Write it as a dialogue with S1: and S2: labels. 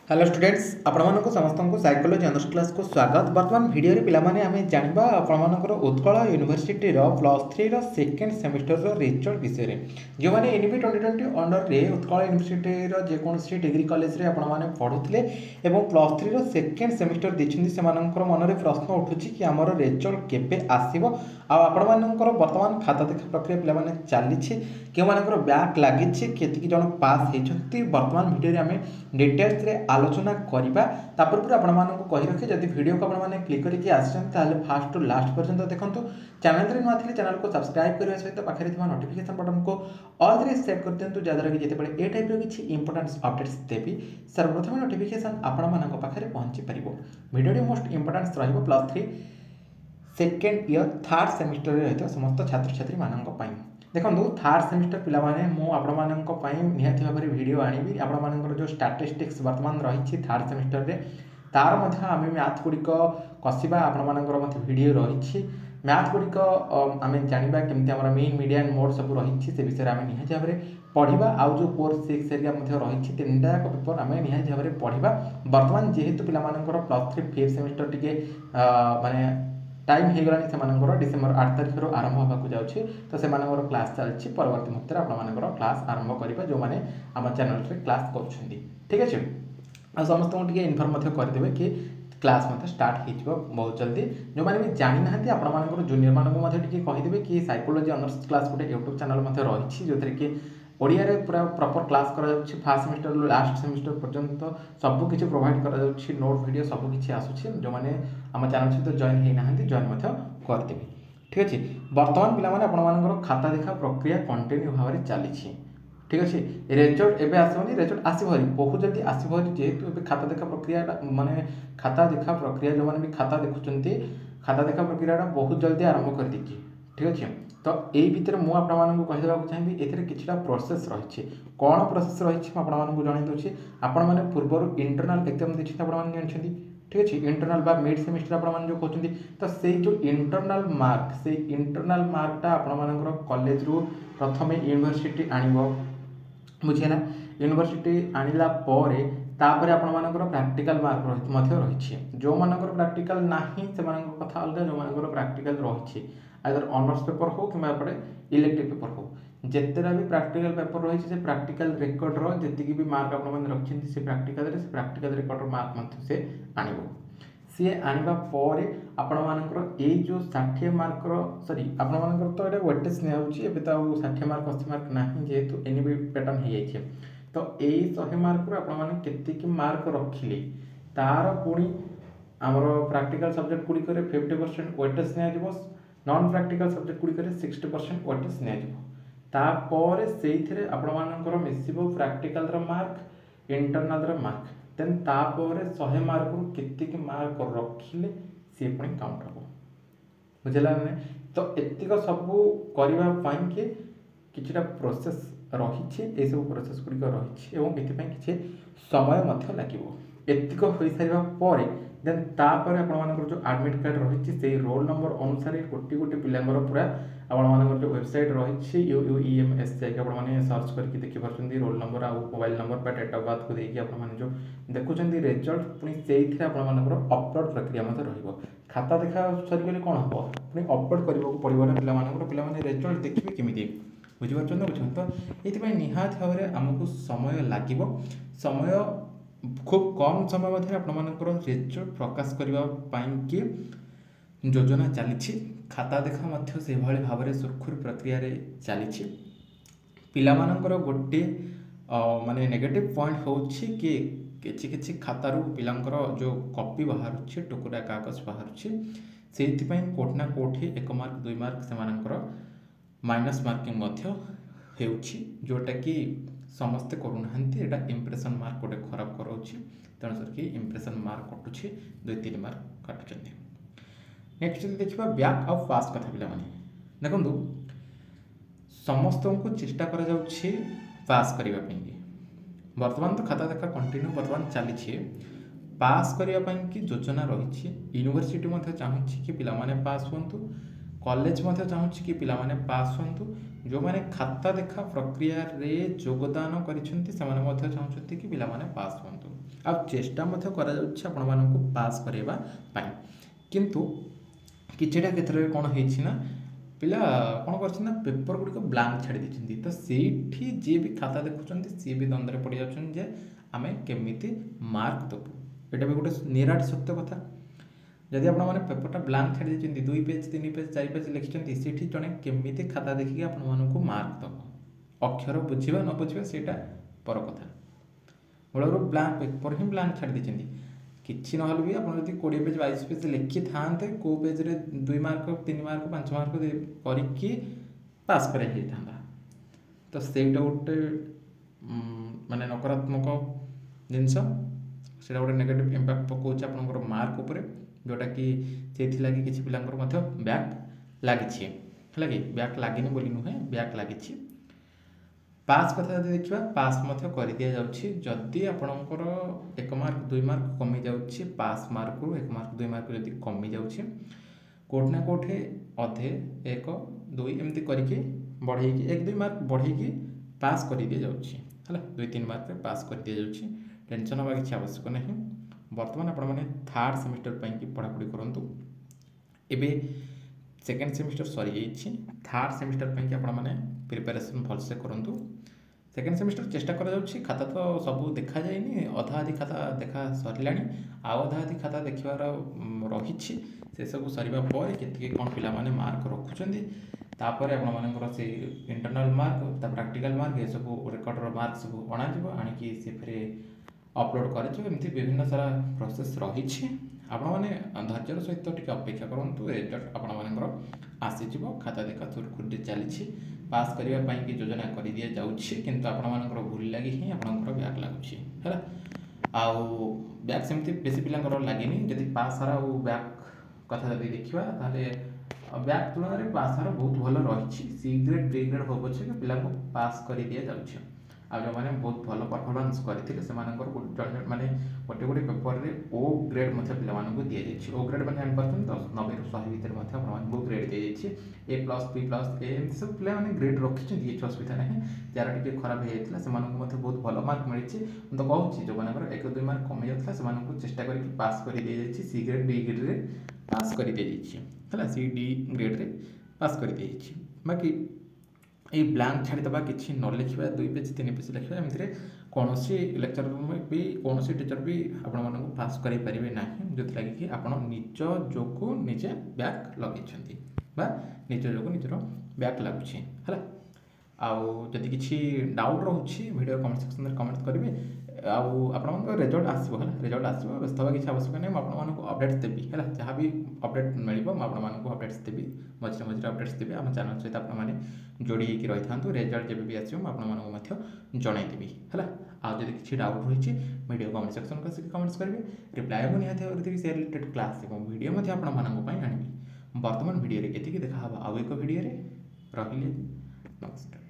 S1: Hello students आपण समस्त को साइकोलॉजी ऑनर्स क्लास को स्वागत। वर्तमान वीडियो रे पिला माने आमे जानिबा आपण उत्कल यूनिवर्सिटी रो +3 रो सेकेंड सेमिस्टर रो रिजल्ट विषय रे जो माने एनबी 2020 अंडर रे उत्कल यूनिवर्सिटी रो जे कोनसी डिग्री कॉलेज रे आपण माने पढुथिले एवं +3 रो सेकेंड सेमिस्टर दिछिंदी से मानकर मन रे प्रश्न उठुची कि हमर रिजल्ट केबे आसीबो आ आपण मानकर वर्तमान खाता देखा प्रक्रिया पिला माने चालीछि के मानकर बैक लागिछि केतिकी जण पास हेछंती वर्तमान वीडियो रे आमे डिटेल्स रे आलोचना करिबा। तापर पूरा आपण मानक कहि रखे जदि वीडियो को आपण माने क्लिक करके आछन ताले फास्ट टू लास्ट पर्यंत देखंतु। चैनल रे नथिले चैनल को सब्सक्राइब करबा सहित पाखरे थिबा नोटिफिकेशन बटन को ऑल रे सेट कर दियंतु जदर कि जेते बळे ए टाइप रो किछि इंपोर्टेंट अपडेट्स देबी सर्वप्रथम नोटिफिकेशन आपण मानक पाखरे पहुंची परिबो। वीडियो रे मोस्ट इंपोर्टेंट रहिबो +3 सेकेंड ईयर थर्ड सेमिस्टर रे रहतो समस्त छात्र छात्री मानक पई देखो थर्ड सेमिस्टर पिला माने मु आपण मानक पई निहाती भाबरे वीडियो आनिबी। आपण मानकर जो स्टैटिस्टिक्स वर्तमान रहिछि थर्ड सेमिस्टर रे तार मध्ये आमे मैथ गुडी को कसिबा आपण मानकर मध्ये वीडियो रहिछि मैथ गुडी को आमे जानिबा केमति हमर मीन मीडियन मोड सब रहिछि से विषय आमे निहाती भाबरे पढिबा। आ जो कोर 6 एरिया मध्ये रहिछि तीनटा पेपर आमे निहाती भाबरे पढिबा। वर्तमान जेहेतु पिला मानकर +3 5th सेमिस्टर टिके माने टाइम हो गलानी से डिसेम्बर 8 तारिख आरंभ होगा जाऊँगी तो से क्लास चलती परवर्ती मुहूर्त में आप क्लास आरंभ करवा जो मैंने आम चैनल से क्लास कर ठीक अच्छे आ समस्त को इनफर्म करदे कि क्लास स्टार्ट हो बहुत जल्दी जो मैंने भी जानी ना आप जूनियर मानक कहीदेवे कि साइकोलॉजी ऑनर्स क्लास गोटे यूट्यूब चैनल रही जो थे कि ओडिया रे पूरा प्रॉपर क्लास करा जाउछि फर्स्ट सेमिस्टर लास्ट सेमिस्टर पर्यंत सब किछि प्रोवाइड करा जाउछि नोट वीडियो सब किछि आसुछि जो माने हम चैनल सहित जॉइन हे नाहंती जॉइन मथो कर देबे। ठीक अछि वर्तमान पिला माने आपण मानकर खाता देखा प्रक्रिया कंटिन्यू भाबरे चलीछि। ठीक अछि रिजल्ट एबे आसोनी रिजल्ट आसीभरी बहुत जल्दी आसीभरी जेहेतु एबे खाता देखा प्रक्रिया माने खाता देखा प्रक्रिया जो माने भी खाता देखुचंती खाता देखा प्रक्रिया बहुत जल्दी आरंभ कर दिछि। ठीक अच्छे तो यही भितर मुझे आपको कहीदेवा चाहिए एथिरे किछटा प्रोसेस रही कौन प्रोसेस रही आपको जन दूसरी आपण मैंने पूर्व इंटरनल एग्जाम देखते आपड़ी ठीक अच्छे इंटरनल बा मिड सेमिस्टर आप जो कहते तो से जो इंटरनल मार्कटा आपंकर कॉलेज रु प्रथम यूनिवर्सिटी आणव बुझेगा यूनिवर्सिटी आणला तापर आपंकर प्रैक्टिकल मार्क रही जो मानकर प्रैक्टिकल ना से कथा अलग जो मानकर प्रैक्टिकल रही आइदर ऑनर्स पेपर हो कि इलेक्टिव पेपर हो जितेटा भी प्रैक्टिकल पेपर रही से प्रैक्टिकल रेकर्ड री भी मार्क आप रखी से प्रैक्टिकल रेकर्ड मार्क से आणव सी आने आपण जो 60 मार्क सॉरी आपर तो ये वेटेज नहीं तो 60 मार्क 80 मार्क ना जेहेतु एनबी पैटर्न हो जाए तो यही 100 मार्क आपकी मार्क रखिले तार पुणी आमर प्रैक्टिकल सब्जेक्ट गुड़िक 50% वेटेज नि नॉन प्रैक्टिकल सब्जेक्ट गुड़िक 60% वेटेज निपर से आपर मिसब practical mark internal mark then तापर 100 मार्क रु केतिक मार्क रखिले सी पुणी काउंट हम बुझेगा ना तो एतिक सब करने कि किछटा प्रोसेस रही सब प्रोसेस गुड़िक रही किसी समय लगे एतिक हो सारा देन तापर आप जो एडमिट कार्ड रही से रोल नंबर अनुसार गोटे गोटे पिलांर पूरा आप जो वेबसाइट रही UUEMS जाकि आपने सर्च करके देखिए रोल नंबर आ मोबाइल नंबर पर डेट ऑफ बर्थ को देखिए आपने जो देखुं रिजल्ट पुणी से अपलोड प्रक्रिया खाता देखा सरीगले कौन हम पुणी अपलोड करने पड़ो ना पे रिजल्ट देखिए केमी बुझीपार बुझे तो ये निहाती भाव में आमको समय लगे समय खूब कम समय मध्य आपंकर रिजल्ट प्रकाश करने की योजना चली खाता देखा से भाव में सुरखुर प्रक्रिया चली पिलामानंकर गोटे माने नेगेटिव पॉइंट होछि कि किछि खातारू पिलांकर जो कॉपी बाहर टुकुरा कागज बाहर से कोठना कोठी 1 मार्क 2 मार्क से माइनस मार्किंग होउछि जोटा कि समस्ते करूना एटा इंप्रेशन मार्क गोटे खराब कराऊँ तेणुसर कि इंप्रेशन मार्क कटुछि 2-3 मार्क काटुଛନ୍ତି। नेक्स्ट देखा बैक ऑफ पास कथा पिला माने देखो समस्त को चेष्टा करा जाउछि पास करिवा पई वर्तमान तो खाता देखा कंटिन्यू वर्तमान चली पास करने की योजना रही यूनिवर्सिटी चाहूँगी कि पिला माने पास हुंतु कॉलेज चाहूँगी कि पिला माने पास हुंतु जो माने खाता देखा प्रक्रिया रे योगदान करिसेंती से माने चाहूँगी कि पिला माने पास हुंतु आ चेष्टा मध्य करा जाउछि आपण मानकु पास करेबा पाई किंतु किछिटा क्षेत्र में कौन होना पिला कौन कर पेपर गुड़िक ब्लांक छाड़ी देती तो सेठी जी भी खाता देखुं सी भी द्वंद्व पड़ जाए आम केमी मार्क देवु यहाँ भी गोटे निराट सत्य कथा जदि आप पेपरटा ब्लांक छाड़ी देते 2 पेज 3 पेज 4 पेज लिखिं से जड़े केमी खाता देखिए आपको मार्क दब अक्षर बुझा न बुझा सेटा पर कथा मूलर ब्लांक पेपर ही ब्लांक छाड़ी देते किसी ना भी आप 20 पेज 22 पेज लिखि था कौ पेज रे 2 मार्क 3 मार्क 5 मार्क करके पास कर तो सेटा गोटे माने नकारात्मक जिनस से गोटे नेगेटिव इम्पैक्ट पकाउछ आपनकर मार्क उपर जोटा कि से किसी पिलांकर मध्य बैक लगी है कि बैक लगिनी बोली नुहे बैक लगी पास कथा जब देखा पास कर दि जाऊँगी जदि आपणकर 1 मार्क 2 मार्क कमी जाऊँगी पास मार्क रू 1 मार्क 2 मार्क जब कमी जाऊँगी कोठ ना कोठे अधे 1 2 एमती करके बढ़े 1 2 मार्क बढ़े पास कर दि जाऊँगी है 2 3 मार्क पास कर दि जाऊँगी टेंशन हवा किसी आवश्यक नहीं बर्तमान आपण मैंने 3rd सेमिस्टर की पढ़ापढ़ी करूँ एबे 2nd सेमिस्टर सरी जाइए 3rd सेमिस्टर की आपण मैंने प्रिपेरेसन भलसे करूँ 2nd सेमिस्टर चेष्टा करा जाउछि खाता तो सब देखा जाएनि अधा अधि खाता देखा सरलाणी आउ अधा अधि खाता देखार रही से सब सरिबा पर केतिके कौन पिला माने मार्क रखुचंदी तापर आपण मानकर से इंटरनल मार्क ता प्रैक्टिकल मार्क ये सब रेकॉर्डर मार्क सब अणा जिवो आनिकी से फेरे अपलोड कर एमती विभिन्न सारा प्रोसेस रही आपण मैंने धैर्यर सहित टिके अपेक्षा करूँ रिजल्ट आपण मानकर आसीज खाता देखा सुरखुरी चली पास करने की योजना कर दि जाऊँगी किंतु आपण मानकर भूल लगी ही आपंकर बैक लगुच है आउ बैक सेमती बेसी पिलांकर लगे जदि पास हार बैक कथा जब देखा बैक तुलन में पास हार बहुत भल रही सी ग्रेड डी ग्रेड हो पछे पिला पास कर दि जाऊँगी आ जो मैंने बहुत भल परफॉर्मेंस करते से माने गोटे गोटे पेपर रे ओ ग्रेड पे दि जाए ओ ग्रेड मैंने जानपार 90 ରୁ 100 भितर ग्रेड दि जाए A+ B+ ए सब पे ग्रेड रखी ये असुविधा ना जार टी खराब हो जाता बहुत भल मार्क मिली तो कहूँ जो मैंने 1 2 मार्क कमी जाता से चेष्टा करके पास कर दि जाए सी ग्रेड डी ग्रेड रे पास कर दि जाए सी डी ग्रेड रे पास कर दि जाए बाकी ये ब्लांक छाड़ीदे किसी न लिखा 2 पेज 3 पेज लिखा एमती कौन लेक्चर में भी कौन टीचर भी आपण पास करें ना जो लगे कि आप निज जो निजे बैक लगे निज जो निजर बैक लगुच है आदि किसी डाउट रोचे वीडियो कमेंट सेक्शन में कमेंट करेंगे आप रिजल्ट आसो है रिजल्ट आसो व्यस्त हवा किसी आवश्यक नहीं आपको अपडेट्स देवी है जहाँ भी अपडेट मिले आपको अपडेट्स देवी मझे मझे अपडेट्स देवी आम चैनल सहित आपने जोड़ी रही था रिजल्ट जब भी आसो आपको जनईदेवी है आज किसी डाउट रही वीडियो कमेंट सेक्शन को आसिक कमेंट्स करेंगे रिप्लाई को निहाती से रिलेटेड क्लास और वीडियो आनी बर्तमान वीडियो देखा आउ एक वीडियो रही नमस्कार।